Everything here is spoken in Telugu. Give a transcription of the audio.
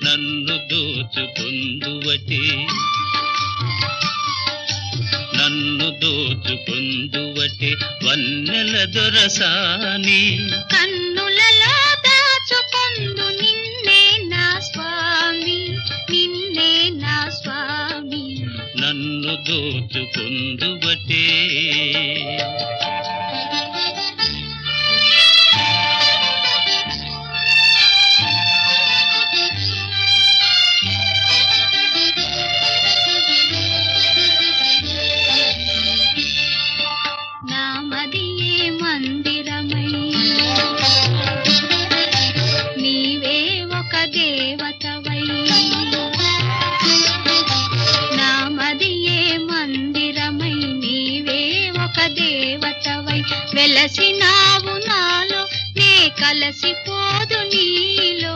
నన్ను దోచుకొందువటే నన్ను దోచుకొందువటే వన్నెల దొరసాని కన్నులలో దాచుకొందు నిన్నే నా స్వామి నిన్నే నా స్వామి నన్ను దోచుకొందువటే నామదియే మందిరమై నీవే ఒక దేవతవై నామదియే మందిరమై నీవే ఒక దేవతవై వెలసినావు నాలో నే కలసిపోదు నీలో